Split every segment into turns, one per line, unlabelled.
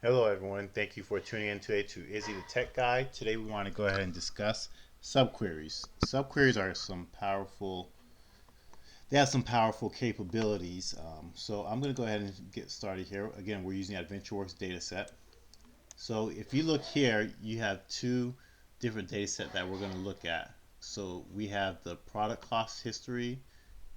Hello, everyone. Thank you for tuning in today to Izzy the Tech Guy. Today, we want to go ahead and discuss subqueries. Subqueries are they have some powerful capabilities. So, I'm going to go ahead and get started here. Again, we're using AdventureWorks dataset. So, if you look here, you have two different dataset that we're going to look at. So, we have the product cost history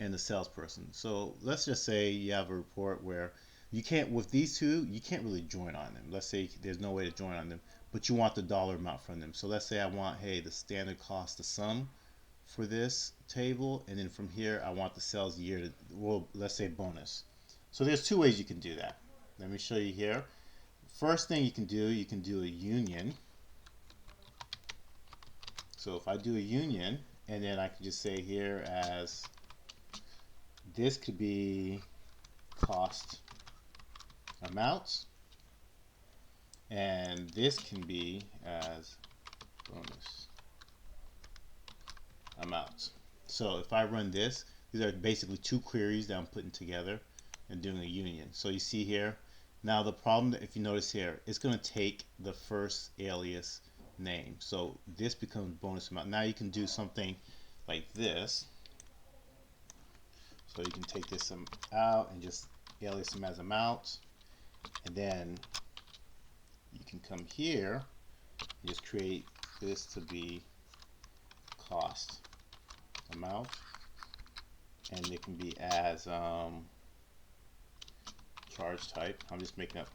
and the salesperson. So let's just say you have a report where you can't, with these two, you can't really join on them. Let's say there's no way to join on them, but you want the dollar amount from them. So let's say I want, hey, the standard cost, the sum for this table, and then from here I want the sales year to, well, let's say bonus. So there's two ways you can do that. Let me show you here. First thing you can do a union. So if I do a union, and then I can just say here as this could be cost amounts, and this can be as bonus amounts. So if I run this, these are basically two queries that I'm putting together and doing a union. So you see here, now the problem, if you notice here, it's going to take the first alias name. So this becomes bonus amount. Now you can do something like this. So you can take this out and just alias them as amount, and then you can come here and just create this to be cost amount, and it can be as charge type. I'm just making up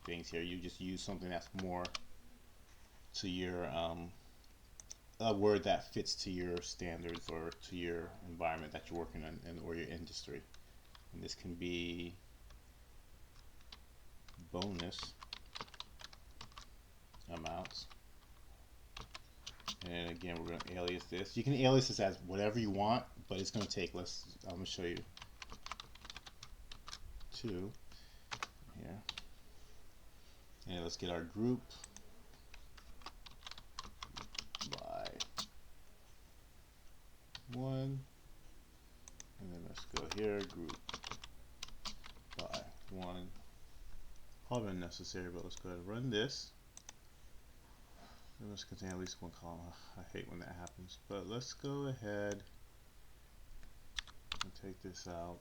things here. You just use something that's more to your a word that fits to your standards or to your environment that you're working in, or your industry. And this can be bonus amounts. And again, we're going to alias this. You can alias this as whatever you want, but it's going to take, I'm going to show you two here. And let's get our group by one. And then let's go here, group by one. Probably unnecessary, but let's go ahead and run this. It must contain at least one column. I hate when that happens, but let's go ahead and take this out,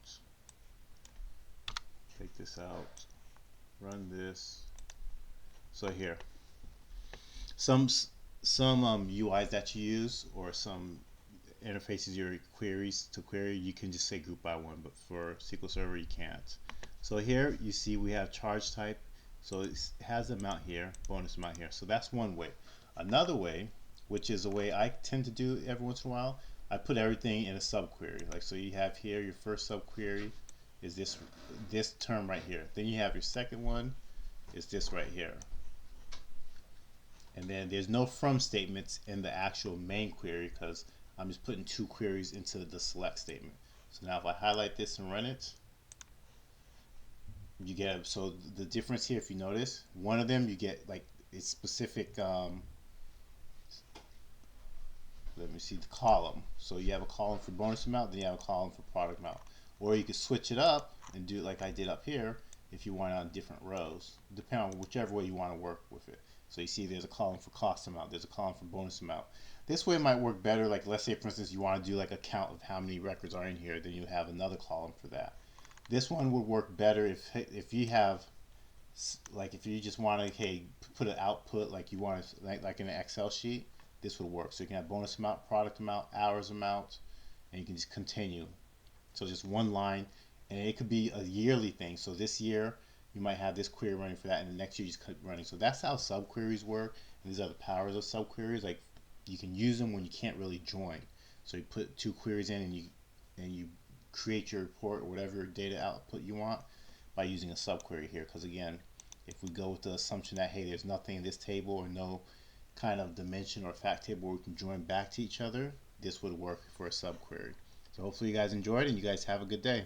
run this. So here, some UIs that you use, or some interfaces your queries to query, you can just say group by one, but for SQL Server you can't. So here you see we have charge type, so it has amount here, bonus amount here. So that's one way. Another way, which is a way I tend to do every once in a while, I put everything in a subquery. Like, so you have here your first subquery is this term right here. Then you have your second one is this right here. And then there's no from statements in the actual main query because I'm just putting two queries into the select statement. So now if I highlight this and run it, you get, so the difference here, if you notice, one of them you get like it's specific, let me see, the column. So you have a column for bonus amount, then you have a column for product amount. Or you could switch it up and do it like I did up here if you want on different rows, depending on whichever way you want to work with it. So you see there's a column for cost amount, there's a column for bonus amount. This way it might work better. Like, let's say for instance you want to do like a count of how many records are in here, then you have another column for that. This one would work better if you have, like, if you just want to, hey, put an output like you want to, like in an Excel sheet, this would work. So you can have bonus amount, product amount, hours amount, and you can just continue. So just one line, and it could be a yearly thing. So this year you might have this query running for that, and the next year you just keep running. So that's how subqueries work. And these are the powers of subqueries. Like, you can use them when you can't really join. So you put two queries in, and you create your report or whatever data output you want by using a subquery here. Because again, if we go with the assumption that, hey, there's nothing in this table or no kind of dimension or fact table where we can join back to each other, this would work for a subquery. So hopefully you guys enjoyed and you guys have a good day.